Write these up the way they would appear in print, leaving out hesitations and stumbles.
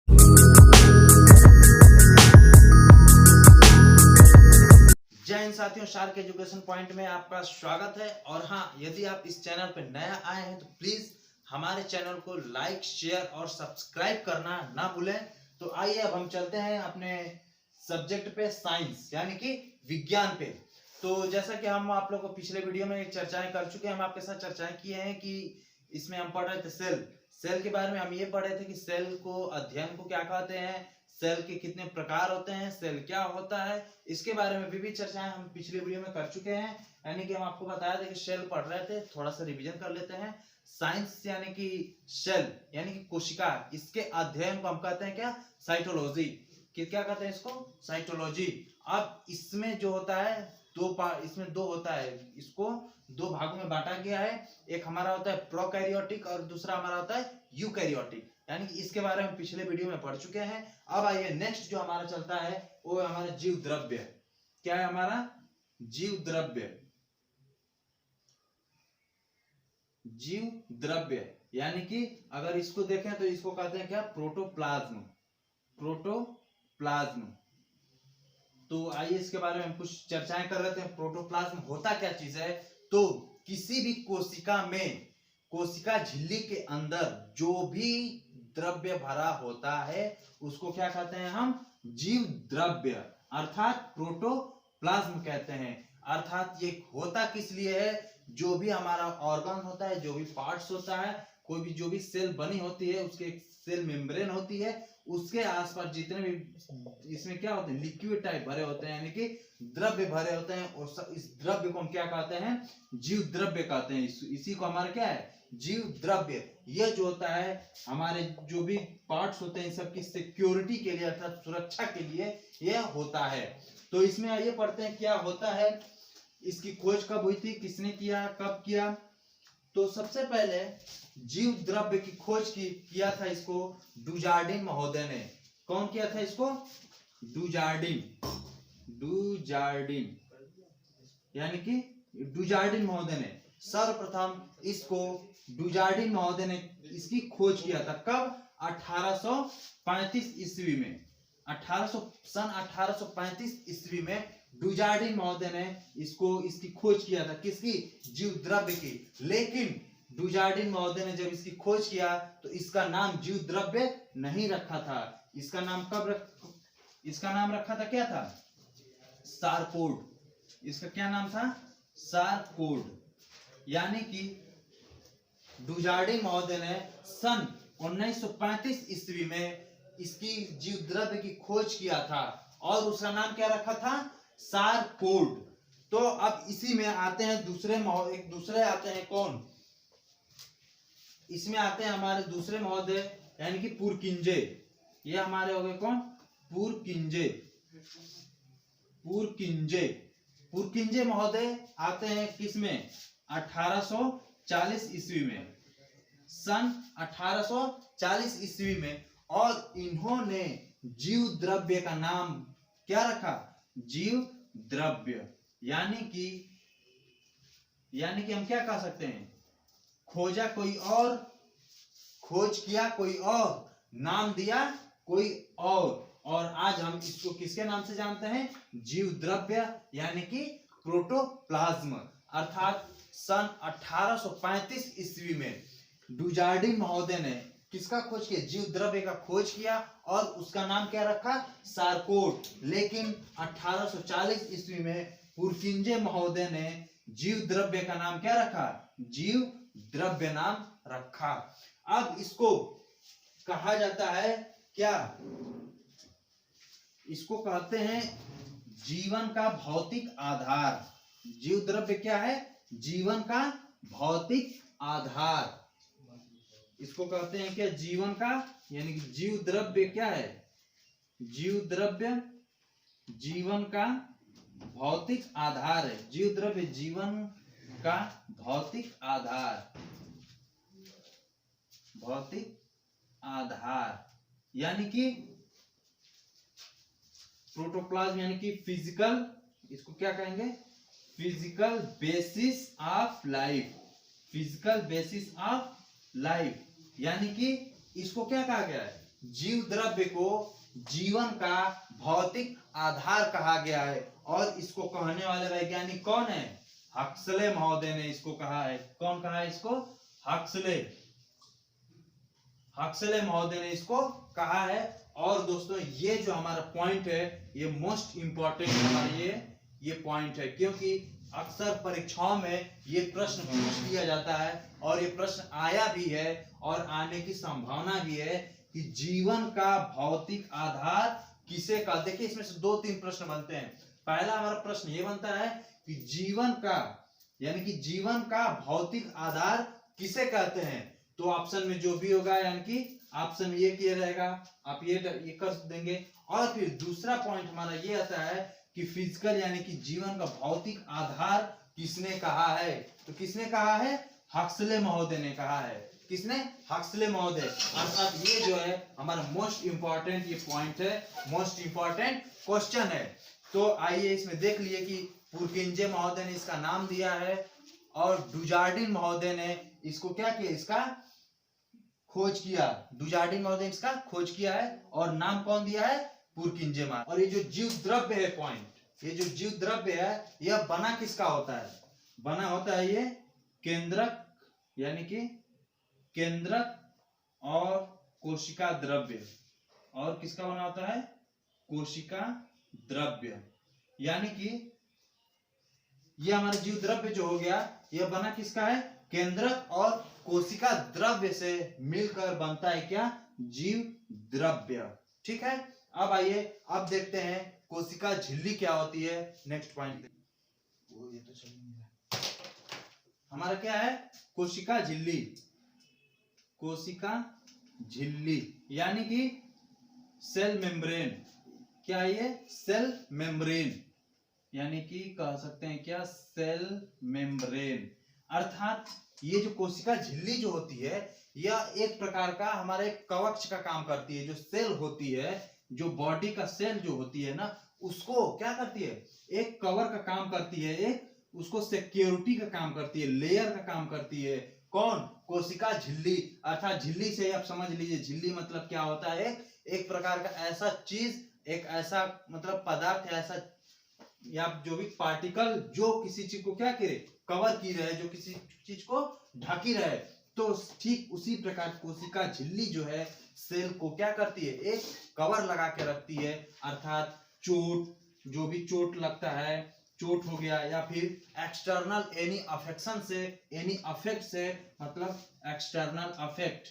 जय हिंद साथियों, shark education point में आपका स्वागत है। और हाँ, यदि आप इस चैनल पर नया आए हैं तो प्लीज हमारे चैनल को लाइक, शेयर और सब्सक्राइब करना ना भूलें। तो आइए अब हम चलते हैं अपने सब्जेक्ट पे, साइंस यानी कि विज्ञान पे। तो जैसा कि हम आप लोगों को पिछले वीडियो में चर्चाएं कर चुके हैं, हम आपके साथ चर्चाएं किए हैं कि इसमें हम पढ़ रहे थे सेल के बारे में। हम ये पढ़ रहे थे कि सेल को अध्ययन को क्या कहते हैं, सेल के कितने प्रकार होते हैं, सेल क्या होता है, इसके बारे में विविध चर्चाएं हम पिछले वीडियो में कर चुके हैं। यानी कि हम आपको बताया था कि सेल पढ़ रहे थे, थोड़ा सा रिवीजन कर लेते हैं। साइंस यानी कि सेल यानी कि कोशिका, इसके अध्ययन को हम कहते हैं क्या, साइटोलॉजी। क्या कहते हैं इसको, साइटोलॉजी। अब इसमें जो होता है इसमें दो होता है, इसको दो भागों में बांटा गया है। एक हमारा होता है प्रोकैरियोटिक और दूसरा हमारा होता है यूकैरियोटिक। यानी कि इसके बारे में पिछले वीडियो में पढ़ चुके हैं। अब आइए नेक्स्ट जो हमारा चलता है वो है हमारा जीव द्रव्य। क्या है हमारा जीव द्रव्य? जीव द्रव्य यानी कि अगर इसको देखें तो इसको कहते हैं क्या, प्रोटोप्लाज्म। प्रोटोप्लाज्म। तो आइए इसके बारे में हम कुछ चर्चाएं कर लेते हैं। प्रोटोप्लाज्म होता क्या चीज है? तो किसी भी कोशिका में, कोशिका झिल्ली के अंदर जो भी द्रव्य भरा होता है उसको क्या कहते हैं हम, जीव द्रव्य अर्थात प्रोटोप्लाज्म कहते हैं। अर्थात ये होता किस लिए है, जो भी हमारा ऑर्गन होता है, जो भी पार्ट्स होता है, कोई भी जो भी सेल बनी होती है, उसके एक सेल मेम्ब्रेन होती है, उसके आसपास जितने भी इसमें क्या होते हैं, लिक्विड टाइप भरे होते हैं यानी कि द्रव्य भरे होते हैं। और इस द्रव्य को हम क्या कहते हैं, जीव द्रव्य कहते हैं। इसी को हमारा क्या है, जीव द्रव्य। ये जो होता है हमारे जो भी पार्ट्स होते हैं, सबकी सिक्योरिटी के लिए अर्थात सुरक्षा के लिए यह होता है। तो इसमें आइए पढ़ते हैं क्या होता है। इसकी खोज कब हुई थी, किसने किया, कब किया? तो सबसे पहले जीव द्रव्य की खोज किया था इसको डुजार्डिन महोदय ने। कौन किया था इसको? डुजार्डिन यानी कि डुजार्डिन महोदय ने सर्वप्रथम इसको, डुजार्डिन महोदय ने इसकी खोज किया था। कब? 1835 ईस्वी में। सन 1835 ईस्वी में डुजार्डिन महोदय ने इसकी खोज किया था। किसकी? जीव द्रव्य की। लेकिन डुजार्डिन महोदय ने जब इसकी खोज किया तो इसका नाम जीव द्रव्य नहीं रखा था। इसका नाम इसका नाम रखा था, क्या था, सारकोड। इसका क्या नाम था, सारकोड। यानी कि डुजार्डिन महोदय ने सन 1935 ईस्वी में इसकी जीव द्रव्य की खोज किया था और उसका नाम क्या रखा था, सारकोड। तो अब इसी में आते हैं दूसरे आते हैं कौन, इसमें आते हैं हमारे दूसरे महोदय यानी कि पुरकिंजे। ये हमारे हो गए कौन, पुरकिंजे महोदय आते हैं किसमें, 1840 ईस्वी में, सन 1840 ईस्वी में। और इन्होंने जीव द्रव्य का नाम क्या रखा, जीव द्रव्य। यानी कि हम क्या कह सकते हैं, खोजा कोई और, खोज किया कोई और, नाम दिया कोई और आज हम इसको किसके नाम से जानते हैं, जीव द्रव्य यानी कि प्रोटोप्लाज्म। अर्थात सन 1835 ईस्वी में डुजार्डिन महोदय ने किसका खोज किया, जीव द्रव्य का खोज किया और उसका नाम क्या रखा, सारकोड। लेकिन 1840 ईस्वी में पुरकिंजे महोदय ने जीव द्रव्य का नाम क्या रखा, जीव द्रव्य नाम रखा। अब इसको कहा जाता है क्या, इसको कहते हैं जीवन का भौतिक आधार। जीव द्रव्य क्या है, जीवन का भौतिक आधार। इसको कहते हैं क्या, जीवन का, यानी कि जीव द्रव्य क्या है, जीव द्रव्य जीवन का भौतिक आधार है। जीव द्रव्य जीवन का भौतिक आधार यानी कि प्रोटोप्लाज्म यानी कि फिजिकल, इसको क्या कहेंगे, फिजिकल बेसिस ऑफ लाइफ। यानी कि इसको क्या कहा गया है, जीव द्रव्य को जीवन का भौतिक आधार कहा गया है और इसको कहने वाले वैज्ञानिक कौन है? हक्सले महोदय ने इसको कहा है। कौन कहा है इसको? हक्सले महोदय ने इसको कहा है। और दोस्तों ये जो हमारा पॉइंट है ये मोस्ट इंपॉर्टेंट हमारा ये पॉइंट है, क्योंकि अक्सर परीक्षाओं में ये प्रश्न पूछ लिया जाता है और ये प्रश्न आया भी है और आने की संभावना भी है कि जीवन का भौतिक आधार किसे का। देखिए इसमें से 2-3 प्रश्न बनते हैं। पहला हमारा प्रश्न ये बनता है कि जीवन का यानी कि जीवन का भौतिक आधार किसे कहते हैं? तो ऑप्शन में जो भी होगा यानी कि ऑप्शन ये किया रहेगा, आप ये कर देंगे। और फिर दूसरा पॉइंट हमारा ये आता है कि फिजिकल यानी कि जीवन का भौतिक आधार किसने कहा है? तो किसने कहा है? हक्सले महोदय ने कहा है। किसने? हक्सले महोदय। अर्थात ये जो है हमारा मोस्ट इंपॉर्टेंट ये पॉइंट है, मोस्ट इंपॉर्टेंट क्वेश्चन है। तो आइए इसमें देख लिए कि पुरकिंजे महोदय ने इसका नाम दिया है और डुजार्डिन महोदय ने इसको क्या किया? इसका खोज किया। डुजार्डिन महोदय ने इसका खोज किया है और नाम कौन दिया है? पुरकिंजे महोदय। और ये जो जीव द्रव्य है पॉइंट, ये जो जीव द्रव्य है यह बना किसका होता है? बना होता है ये केंद्रक यानी कि केंद्रक और कोशिका द्रव्य। और किसका बना होता है? कोशिका द्रव्य। यानी कि ये हमारा जीव द्रव्य जो हो गया यह बना किसका है? केंद्रक और कोशिका द्रव्य से मिलकर बनता है क्या? जीव द्रव्य। ठीक है। अब आइए अब देखते हैं कोशिका झिल्ली क्या होती है। नेक्स्ट पॉइंट ये तो चल नहीं रहा। हमारा क्या है? कोशिका झिल्ली। कोशिका झिल्ली यानी कि सेल मेम्ब्रेन। क्या ये? सेल मेम्ब्रेन यानी कि कह सकते हैं क्या? Cell membrane. अर्थात ये जो कोशिका झिल्ली जो होती है यह एक प्रकार का हमारे एक कवच का काम करती है। जो सेल होती है, जो बॉडी का सेल जो होती है ना, उसको क्या करती है? एक कवर का काम करती है, एक उसको सिक्योरिटी का काम करती है, लेयर का काम करती है। कौन? कोशिका झिल्ली। अर्थात झिल्ली से आप समझ लीजिए, झिल्ली मतलब क्या होता है? एक प्रकार का ऐसा चीज, एक ऐसा मतलब पदार्थ, ऐसा या जो भी पार्टिकल जो किसी चीज को क्या करे? कवर की रहे, जो किसी चीज को ढकी रहे। तो ठीक उसी प्रकार कोशिका झिल्ली जो है सेल को क्या करती है? एक कवर लगा के रखती है। अर्थात चोट, जो भी चोट लगता है, चोट हो गया या फिर एक्सटर्नल एनी अफेक्शन से, एनी अफेक्ट से मतलब एक्सटर्नल अफेक्ट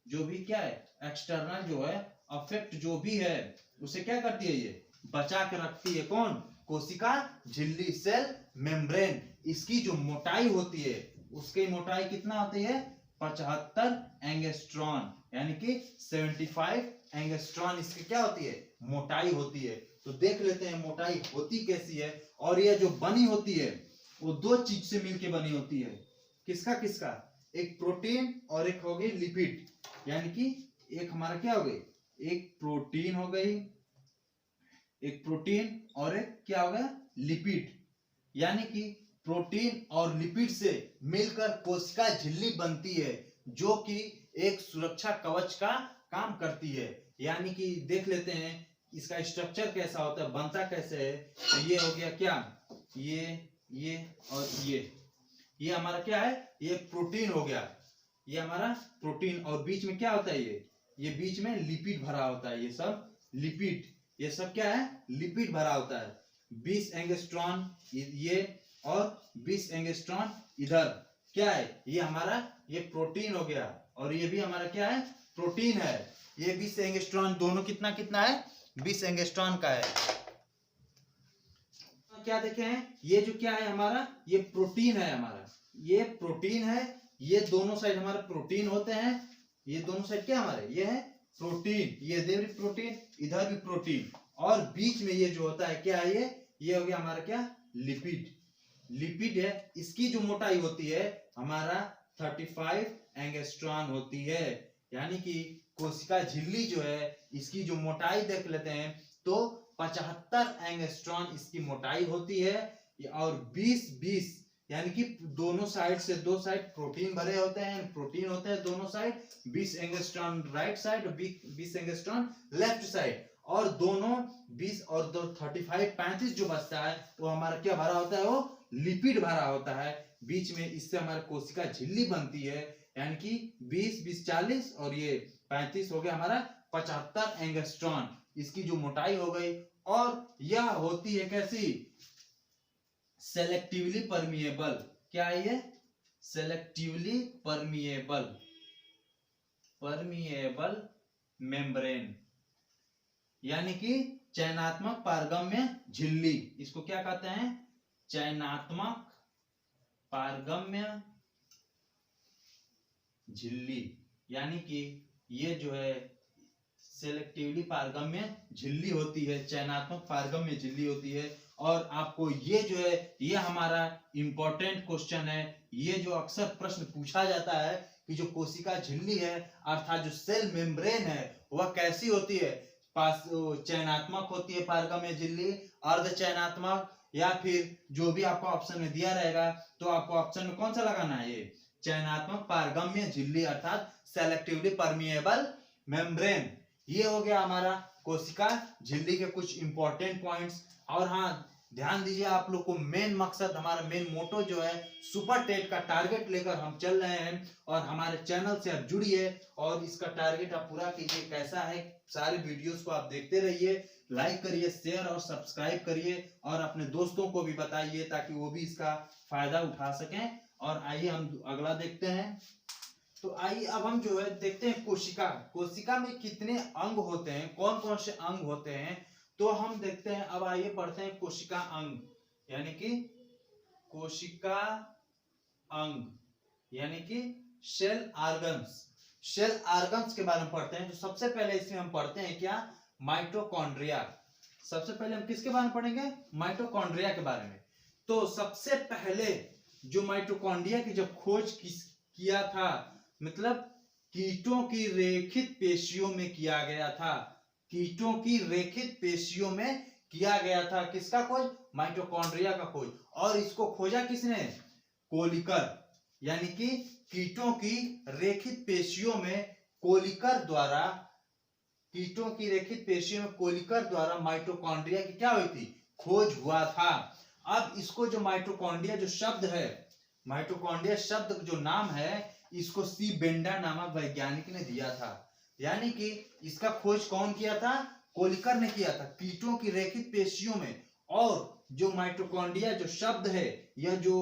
जो भी क्या है? एक्सटर्नल जो है अफेक्ट जो भी है उसे क्या करती है? ये बचा के रखती है। कौन? कोशिका झिल्ली, सेल मेम्ब्रेन। इसकी जो मोटाई होती है उसकी मोटाई कितना होती है? 75 एंगस्ट्रॉन यानी कि 75 एंगस्ट्रॉन इसकी क्या होती है? मोटाई होती है। तो देख लेते हैं मोटाई होती कैसी है। और यह जो बनी होती है वो 2 चीज से मिलके बनी होती है। किसका किसका? एक प्रोटीन और एक हो गई लिपिड। यानी कि एक हमारा क्या हो गई? एक प्रोटीन हो गई, एक प्रोटीन और एक क्या हो गया? लिपिड। यानी कि प्रोटीन और लिपिड से मिलकर कोशिका झिल्ली बनती है जो कि एक सुरक्षा कवच का काम करती है। यानी कि देख लेते हैं इसका स्ट्रक्चर कैसा होता है, बनता कैसे है। तो ये हो गया क्या? ये और ये हमारा क्या है? ये प्रोटीन हो गया, ये हमारा प्रोटीन। और बीच में क्या होता है? ये बीच में लिपिड भरा होता है। ये सब लिपिड, ये सब क्या है? लिपिड भरा होता है। 20 एंगस्ट्रॉन ये और 20 एंगस्ट्रॉन इधर क्या है? ये हमारा ये प्रोटीन हो गया और ये भी हमारा क्या है? प्रोटीन है। ये 20 एंगस्ट्रॉन दोनों कितना कितना है? 20 एंगस्ट्रॉन का है। तो क्या देखे हैं? ये जो क्या है हमारा? ये प्रोटीन है हमारा, ये प्रोटीन है। ये दोनों साइड हमारे प्रोटीन होते हैं। ये दोनों साइड क्या हमारे? ये है प्रोटीन, ये इधर भी प्रोटीन, इधर भी प्रोटीन। और बीच में ये जो होता है क्या है? ये हो गया हमारा क्या? लिपिड। लिपिड है। इसकी जो मोटाई होती है हमारा 35 एंगस्ट्रॉन होती है। यानी कि कोशिका झिल्ली जो है इसकी जो मोटाई देख लेते हैं तो 75 एंगस्ट्रॉन इसकी मोटाई होती है और 20 यानी कि दोनों साइड से, दो साइड प्रोटीन भरे होते हैं, प्रोटीन होते हैं दोनों साइड, 20 एंगस्ट्रॉन राइट साइड और 20 एंगस्ट्रॉन लेफ्ट साइड, और दोनों 20 और 2 35 35 जो बचता है वो हमारा क्या भरा होता है, वो लिपिड भरा होता है बीच में। इससे हमारी कोशिका झिल्ली बनती है, यानी कि 20 20 40 और ये 35 हो गया हमारा 75 एंगस्ट्रॉन, इसकी जो मोटाई हो गई। और यह होती है कैसी, सेलेक्टिवली परमिएबल। क्या है ये, सेलेक्टिवली परमिएबल मेम्ब्रेन, यानी कि चयनात्मक पारगम्य झिल्ली। इसको क्या कहते हैं, चयनात्मक पारगम्य झिल्ली, यानी कि ये जो है सेलेक्टिवली पारगम्य झिल्ली होती है, चयनात्मक पारगम्य झिल्ली होती है। और आपको ये जो है, ये हमारा इंपॉर्टेंट क्वेश्चन है, ये जो अक्सर प्रश्न पूछा जाता है कि जो कोशिका झिल्ली है अर्थात जो सेल मेम्ब्रेन है वह कैसी होती है, चयनात्मक होती है पारगम्य झिल्ली, अर्ध चयनात्मक, या फिर जो भी आपको ऑप्शन में दिया रहेगा तो आपको ऑप्शन में कौन सा लगाना है, ये चयनात्मक पारगम्य झिल्ली अर्थात सेलेक्टिवली परमिएबल मेम्ब्रेन। ये हो गया हमारा कोशिका झिल्ली के कुछ इंपॉर्टेंट पॉइंट्स। और हाँ, ध्यान दीजिए आप लोग को, मेन मकसद, हमारा मेन मोटो जो है, सुपर टेट का टारगेट लेकर हम चल रहे हैं, और हमारे चैनल से आप जुड़िए और इसका टारगेट आप पूरा कीजिए। कैसा है, सारे वीडियोस को आप देखते रहिए, लाइक करिए, शेयर और सब्सक्राइब करिए, और अपने दोस्तों को भी बताइए ताकि वो भी इसका फायदा उठा सकें। और आइए हम अगला देखते हैं। तो आइए अब हम जो है देखते हैं कोशिका में कितने अंग होते हैं, कौन कौन से अंग होते हैं, तो हम देखते हैं। अब आइए पढ़ते हैं कोशिका अंग, यानी कि कोशिका अंग, यानी कि सेल ऑर्गन्स। सेल ऑर्गन्स के बारे में पढ़ते हैं। तो सबसे पहले इसमें हम पढ़ते हैं क्या, माइटोकॉन्ड्रिया। सबसे पहले हम किसके बारे में पढ़ेंगे, माइटोकॉन्ड्रिया के बारे में। तो सबसे पहले जो माइटोकॉन्ड्रिया की जब खोज किया था, मतलब कीटों की रेखित पेशियों में किया गया था, कीटों की रेखित पेशियों में किया गया था। किसका खोज, माइटोकॉन्ड्रिया का खोज। और इसको खोजा किसने, कोलिकर, यानी कि कीटों की रेखित पेशियों में कोलिकर द्वारा, कीटों की रेखित पेशियों में कोलिकर द्वारा माइटोकॉन्ड्रिया की क्या हुई थी, खोज हुआ था। अब इसको जो माइटोकॉन्ड्रिया जो शब्द है, माइटोकॉन्ड्रिया शब्द जो नाम है, इसको सी बेंडा नामक वैज्ञानिक ने दिया था। यानी कि इसका खोज कौन किया था, कोलिकर ने किया था, कीटों की रेखित पेशियों में। और जो माइटोकॉन्ड्रिया जो शब्द है, यह जो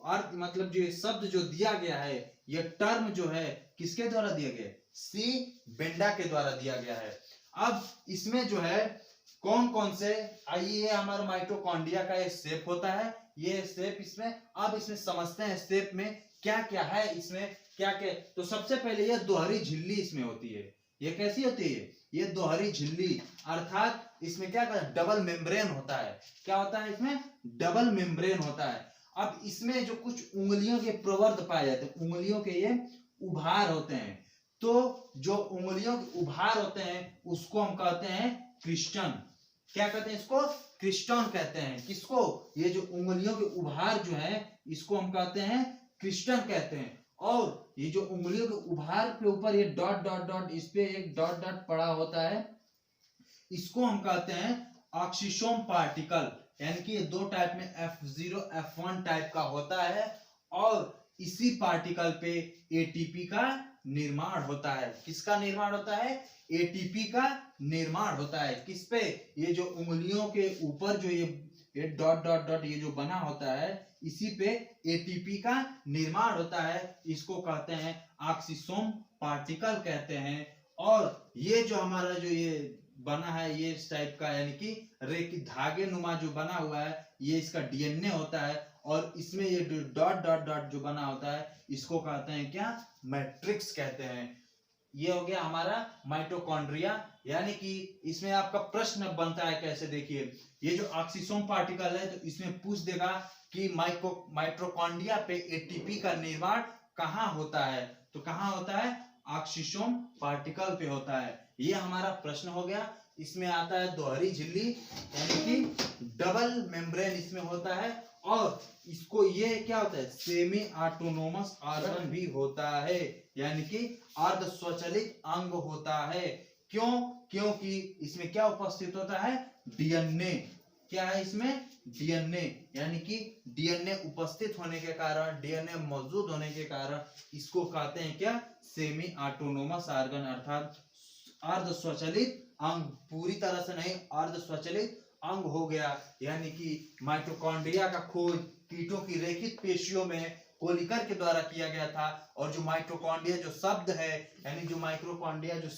अर्थ मतलब जो शब्द जो दिया गया है, यह टर्म जो है किसके द्वारा दिया गया, सी बेंडा के द्वारा दिया गया है। अब इसमें जो है कौन कौन से, आइए हमारा माइटोकॉन्ड्रिया का ये शेप होता है, ये शेप इसमें, अब इसमें समझते हैं शेप में क्या क्या है, इसमें क्या क्या। तो सबसे पहले ये दोहरी झिल्ली इसमें होती है। ये कैसी होती है, ये दोहरी झिल्ली, अर्थात इसमें क्या कहते हैं, डबल मेम्ब्रेन होता है। क्या होता है इसमें, डबल मेम्ब्रेन होता है। अब इसमें जो कुछ उंगलियों के प्रवर्ध पाए जाते हैं, उंगलियों के ये उभार होते हैं। तो जो उंगलियों के उभार होते हैं उसको हम कहते हैं क्रिस्टन। क्या कहते हैं इसको, क्रिस्टन कहते हैं। किसको, ये जो उंगलियों के उभार जो है इसको हम कहते हैं क्रिस्टन कहते हैं। और ये जो उंगलियों के उभार के ऊपर ये डॉट डॉट डॉट, इस पे एक डॉट डॉट पड़ा होता है, इसको हम कहते हैं ऑक्सीसोम पार्टिकल। यानी कि ये दो टाइप में F0 F1 टाइप का होता है, और इसी पार्टिकल पे एटीपी का निर्माण होता है। किसका निर्माण होता है, एटीपी का निर्माण होता है। किस पे, ये जो उंगलियों के ऊपर जो ये डॉट डॉट डॉट ये जो बना होता है, इसी पे एटीपी का निर्माण होता है। इसको कहते हैं ऑक्सीसोम पार्टिकल कहते हैं। और ये जो हमारा जो ये बना है ये इस टाइप का, यानी कि रेखित धागे नुमा जो बना हुआ है, ये इसका डीएनए होता है। और इसमें ये डॉट डॉट डॉट जो बना होता है इसको कहते हैं क्या, मैट्रिक्स कहते हैं। ये हो गया हमारा माइटोकॉन्ड्रिया। यानी कि इसमें आपका प्रश्न बनता है कैसे, देखिए ये जो ऑक्सीसोम पार्टिकल है तो इसमें पूछ देगा कि माइटोकॉन्ड्रिया पे एटीपी का निर्माण कहाँ होता है, तो कहाँ होता है, ऑक्सीसोम पार्टिकल पे होता है। ये हमारा प्रश्न हो गया। इसमें आता है दोहरी झिल्ली, यानी कि डबल मेम्ब्रेन इसमें होता है। और इसको ये क्या होता है, सेमी ऑटोनोमस ऑर्गन भी होता है, यानी कि अर्ध स्वचालित अंग होता है। क्यों? क्योंकि इसमें क्या उपस्थित होता है, डीएनए। क्या है इसमें, डीएनए, यानी कि डीएनए उपस्थित होने के कारण, डीएनए मौजूद होने के कारण इसको कहते हैं क्या, सेमी ऑटोनोमस ऑर्गन, अर्थात अर्ध स्वचालित अंग। पूरी तरह से नहीं, अर्ध स्वचालित अंग हो गया। यानी कि माइटोकॉन्ड्रिया का खोज कीटों की रेखित पेशियों में कोलिकर के द्वारा किया गया था, और जो माइटोकॉन्ड्रिया जो शब्द है, यानी जो माइक्रोकॉन्ड्रिया जो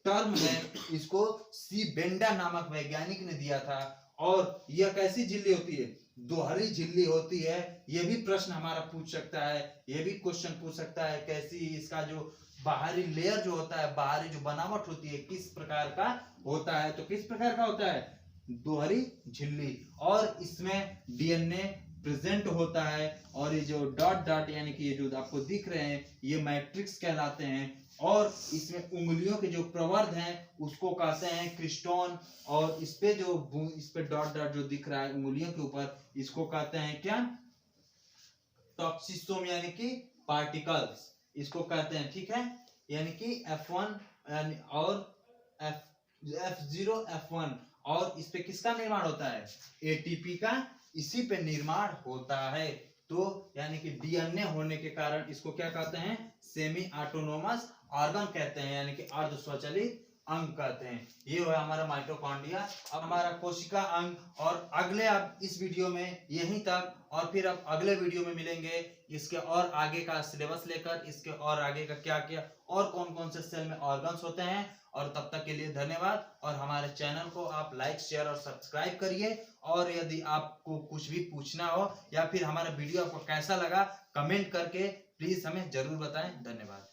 टर्म है, इसको सी बेंडा नामक वैज्ञानिक ने दिया था। और यह कैसी झिल्ली होती है, दोहरी झिल्ली होती है। यह भी प्रश्न हमारा पूछ सकता है, यह भी क्वेश्चन पूछ सकता है, कैसी इसका जो बाहरी लेयर जो होता है, बाहरी जो बनावट होती है, किस प्रकार का होता है। तो किस प्रकार का होता है, दोहरी झिल्ली, और इसमें डीएनए प्रेजेंट होता है। और ये जो डॉट डॉट यानी कि ये जो आपको दिख रहे हैं, ये मैट्रिक्स कहलाते हैं। और इसमें उंगलियों के जो प्रवर्ध हैं उसको कहते हैं क्रिस्टोन, और इस पे डॉट डॉट जो दिख रहा है उंगलियों के ऊपर, इसको कहते हैं क्या, टॉक्सिसोम, यानी कि पार्टिकल्स, इसको कहते हैं। ठीक है, यानी कि F1 और F0 F1, और इस पे किसका निर्माण होता है, एटीपी का, इसी पे निर्माण होता है। तो यानी कि डीएनए होने के कारण इसको क्या कहते हैं, सेमी ऑटोनोमस ऑर्गन कहते हैं, यानी कि अर्ध स्वचालित अंग कहते हैं। ये है हमारा माइटोकॉन्ड्रिया, अब हमारा कोशिका अंग। और अगले अब इस वीडियो में यहीं तक, और फिर अब अगले वीडियो में मिलेंगे इसके और आगे का सिलेबस लेकर, इसके और आगे का क्या क्या और कौन कौन से सेल में ऑर्गन्स होते हैं। और तब तक के लिए धन्यवाद, और हमारे चैनल को आप लाइक शेयर और सब्सक्राइब करिए। और यदि आपको कुछ भी पूछना हो, या फिर हमारा वीडियो आपको कैसा लगा, कमेंट करके प्लीज हमें जरूर बताएं। धन्यवाद।